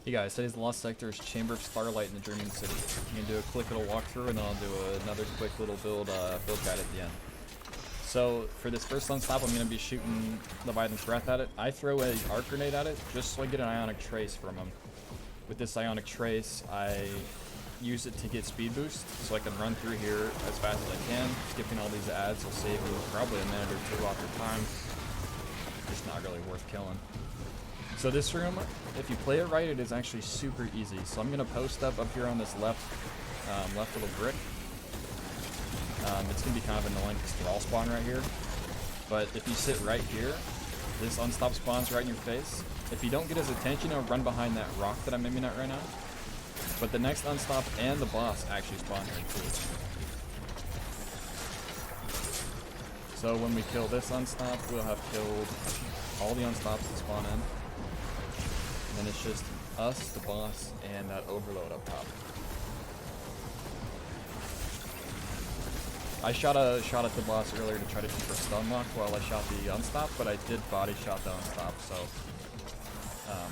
Hey guys, today's Lost Sector is Chamber of Starlight in the Dreaming City. I'm going to do a quick little walkthrough and then I'll do another quick little build guide at the end. So for this first unstop, I'm going to be shooting Leviathan's Breath at it. I throw a arc grenade at it just so I get an ionic trace from him. With this ionic trace, I use it to get speed boost so I can run through here as fast as I can. Skipping all these ads will save you probably a minute or two off your time. Just not really worth killing. So this room, if you play it right, it is actually super easy. So I'm going to post up here on this left little brick. It's going to be kind of annoying because they're all spawn right here. But if you sit right here, this unstop spawns right in your face. If you don't get his attention, he'll run behind that rock that I'm aiming at right now. But the next unstop and the boss actually spawn here too. So when we kill this unstop, we'll have killed all the unstops that spawn in. And then it's just us, the boss, and that overload up top. I shot at the boss earlier to try to keep her stun locked while I shot the unstop, but I did body shot the unstop, so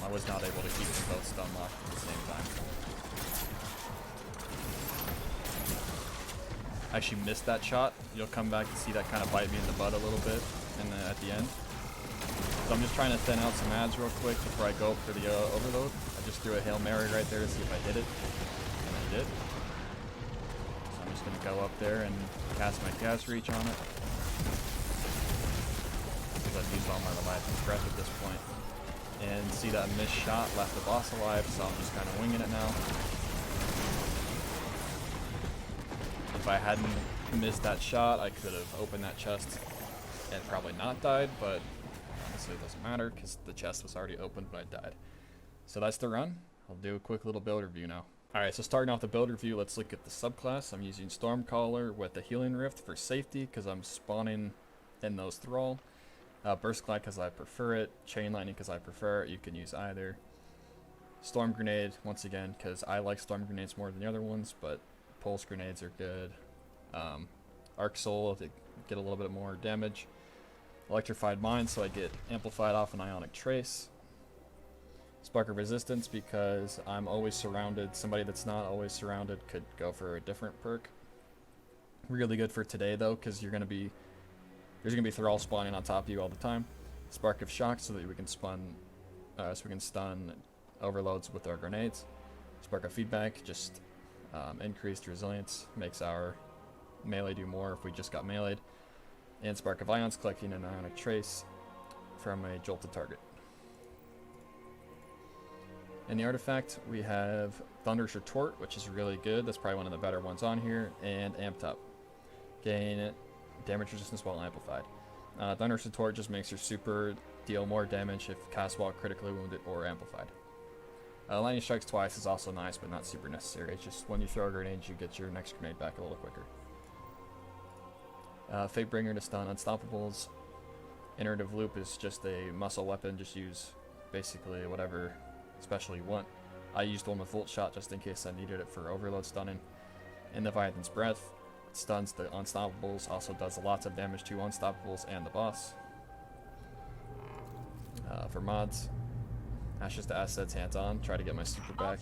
I was not able to keep them both stun locked at the same time. I actually missed that shot. You'll come back and see that kind of bite me in the butt a little bit at the end. So I'm just trying to thin out some ads real quick before I go for the overload. I just threw a Hail Mary right there to see if I hit it, and I did. So I'm just going to go up there and cast my cast reach on it. Because I've used all my Leviathan's Breath at this point. And see that missed shot left the boss alive, so I'm just kind of winging it now. If I hadn't missed that shot, I could have opened that chest and probably not died, but honestly it doesn't matter because the chest was already open when I died. So that's the run. I'll do a quick little build review now. Alright, so starting off the build review, let's look at the subclass. I'm using Stormcaller with the Healing Rift for safety because I'm spawning in those Thrall. Burst Glide because I prefer it. Chain Lightning because I prefer it. You can use either. Storm Grenade, once again, because I like Storm Grenades more than the other ones, but Pulse Grenades are good. Arc Soul to get a little bit more damage. Electrified Mind, so I get amplified off an Ionic Trace. Spark of Resistance, because I'm always surrounded. Somebody that's not always surrounded could go for a different perk. Really good for today, though, because there's going to be Thrall spawning on top of you all the time. Spark of Shock, so that we can stun overloads with our grenades. Spark of Feedback, just increased resilience, makes our melee do more if we just got meleeed. And Spark of Ions, collecting an Ionic Trace from a jolted target. In the artifact, we have Thunder's Retort, which is really good. That's probably one of the better ones on here. And Amped Up. Gain damage resistance while amplified. Thunder's Retort just makes your super deal more damage if cast while critically wounded or amplified. Lightning Strikes twice is also nice, but not super necessary. It's just when you throw a grenade, you get your next grenade back a little quicker. Fatebringer to stun Unstoppables. Iterative Loop is just a muscle weapon. Just use basically whatever special you want. I used one with Volt Shot just in case I needed it for overload stunning. And Leviathan's Breath stuns the Unstoppables, also does lots of damage to Unstoppables and the boss. For mods, Ashes to Assets, hands on. Try to get my super back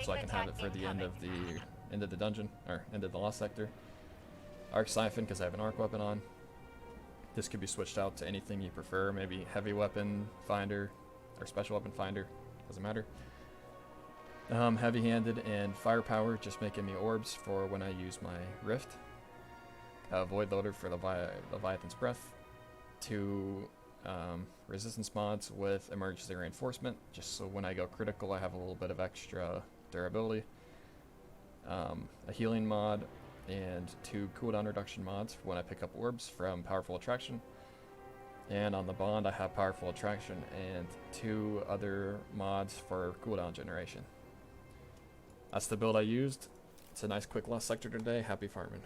so I can have it for the end of the dungeon, or end of the Lost Sector. Arc Siphon because I have an arc weapon on. This could be switched out to anything you prefer, maybe heavy weapon finder or special weapon finder, doesn't matter. Heavy-handed and firepower, just making me orbs for when I use my rift. Void Loader for Leviathan's Breath. 2 resistance mods with emergency reinforcement, just so when I go critical I have a little bit of extra durability. A healing mod and 2 cooldown reduction mods for when I pick up orbs from Powerful Attraction. And on the bond I have Powerful Attraction and 2 other mods for cooldown generation. That's the build I used. It's a nice quick Lost Sector today. Happy farming.